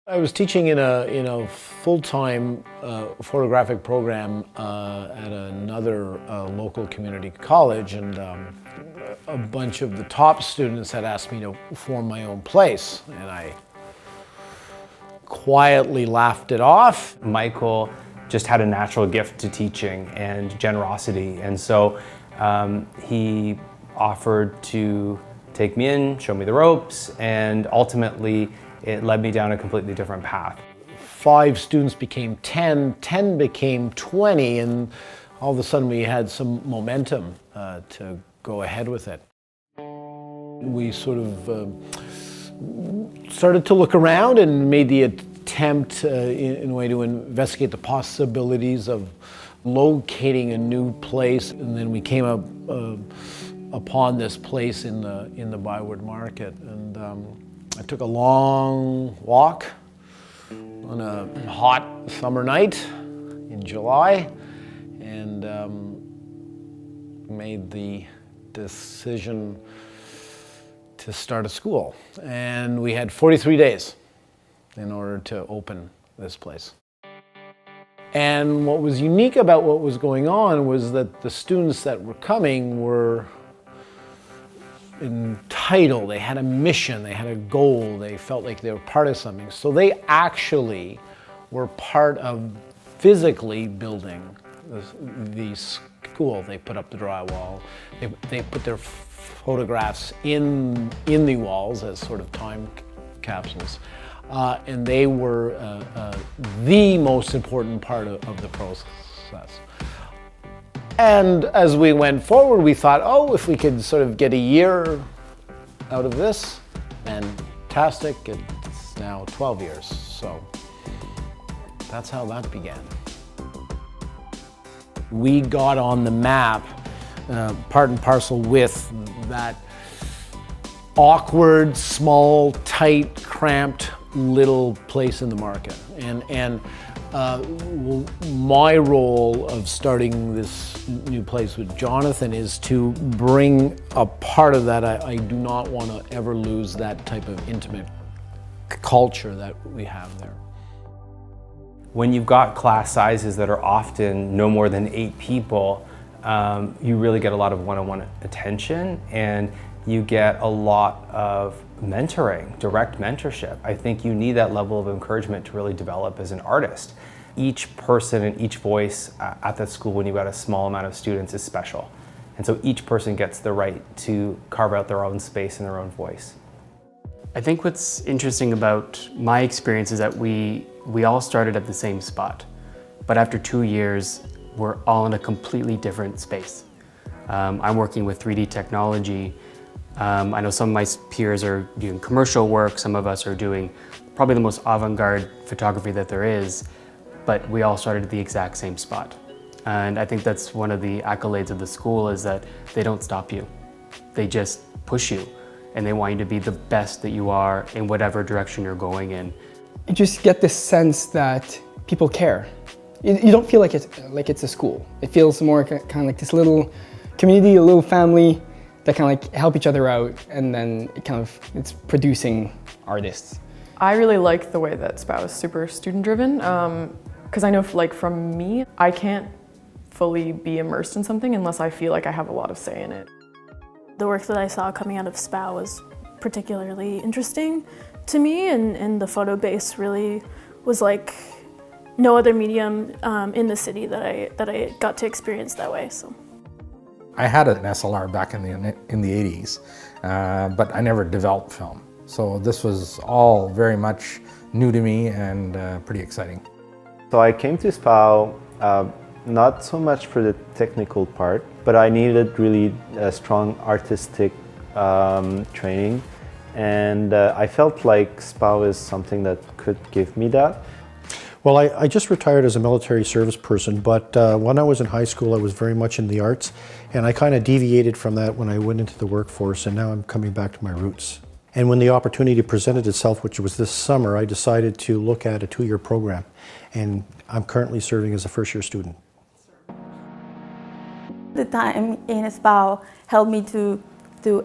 I was teaching in a full-time photographic program at another local community college, and a bunch of the top students had asked me to form my own place, and I quietly laughed it off. Michael just had a natural gift to teaching and generosity, and so he offered to take me in, show me the ropes, and ultimately it led me down a completely different path. 5 students became 10, 10 became 20, and all of a sudden we had some momentum to go ahead with it. We sort of started to look around and made the attempt in a way to investigate the possibilities of locating a new place, and then we came up upon this place in the Byward Market, and I took a long walk on a hot summer night in July, and made the decision to start a school. And we had 43 days in order to open this place. And what was unique about what was going on was that the students that were coming were entitled, they had a mission, they had a goal, they felt like they were part of something. So they actually were part of physically building the school. They put up the drywall, they put their photographs in the walls as sort of time capsules. And they were the most important part of the process. And as we went forward, we thought, oh, if we could sort of get a year out of this, fantastic. It's now 12 years. So that's how that began. We got on the map part and parcel with that awkward, small, tight, cramped little place in the market. And my role of starting this new place with Jonathan is to bring a part of that. I do not want to ever lose that type of intimate culture that we have there. When you've got class sizes that are often no more than 8 people, you really get a lot of one-on-one attention, and you get a lot of mentoring, direct mentorship. I think you need that level of encouragement to really develop as an artist. Each person and each voice at that school, when you've got a small amount of students, is special. And so each person gets the right to carve out their own space and their own voice. I think what's interesting about my experience is that we all started at the same spot, but after 2 years, we're all in a completely different space. I'm working with 3D technology. I know some of my peers are doing commercial work, some of us are doing probably the most avant-garde photography that there is, but we all started at the exact same spot. And I think that's one of the accolades of the school, is that they don't stop you. They just push you, and they want you to be the best that you are in whatever direction you're going in. You just get this sense that people care. You don't feel like it's a school. It feels more kind of like this little community, a little family that kind of like help each other out, and then it's producing artists. I really like the way that Spao is super student-driven, because I know, like, from me, I can't fully be immersed in something unless I feel like I have a lot of say in it. The work that I saw coming out of Spao was particularly interesting to me, and the photo base really was like no other medium in the city that I got to experience that way. So I had an SLR back in the 80s, but I never developed film. So this was all very much new to me and pretty exciting. So I came to Spao not so much for the technical part, but I needed really a strong artistic training, and I felt like Spao is something that could give me that. Well, I just retired as a military service person, but when I was in high school, I was very much in the arts, and I kind of deviated from that when I went into the workforce, and now I'm coming back to my roots. And when the opportunity presented itself, which was this summer, I decided to look at a 2-year program, and I'm currently serving as a first-year student. The time in Spao helped me to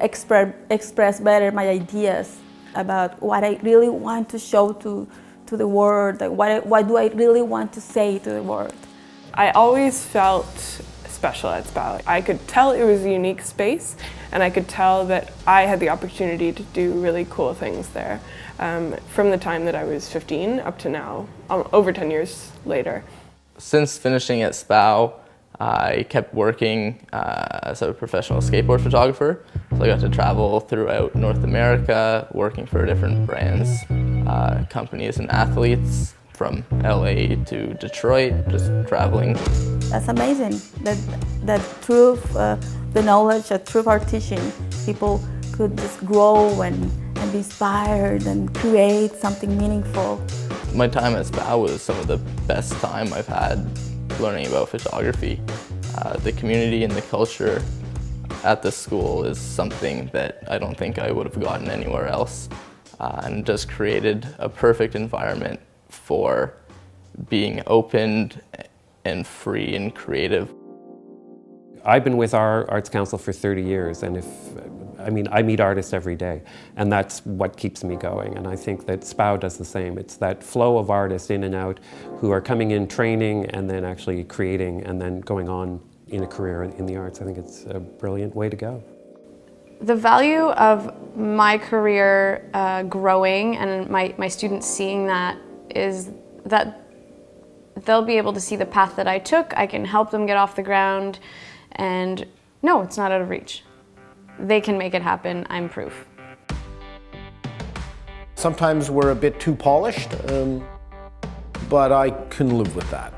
express better my ideas about what I really want to show to to the world? Like what do I really want to say to the world? I always felt special at Spao. I could tell it was a unique space, and I could tell that I had the opportunity to do really cool things there from the time that I was 15 up to now, over 10 years later. Since finishing at Spao, I kept working as a professional skateboard photographer. So I got to travel throughout North America, working for different brands, companies and athletes, from LA to Detroit, just traveling. That's amazing. That through the knowledge, through our teaching, people could just grow and be inspired and create something meaningful. My time at Spao was some of the best time I've had learning about photography. The community and the culture at the school is something that I don't think I would have gotten anywhere else, and just created a perfect environment for being open and free and creative. I've been with our Arts Council for 30 years, and I meet artists every day, and that's what keeps me going. And I think that Spao does the same. It's that flow of artists in and out who are coming in, training, and then actually creating, and then going on in a career in the arts. I think it's a brilliant way to go. The value of my career growing and my students seeing that is that they'll be able to see the path that I took. I can help them get off the ground, and no, it's not out of reach. They can make it happen, I'm proof. Sometimes we're a bit too polished, but I can live with that.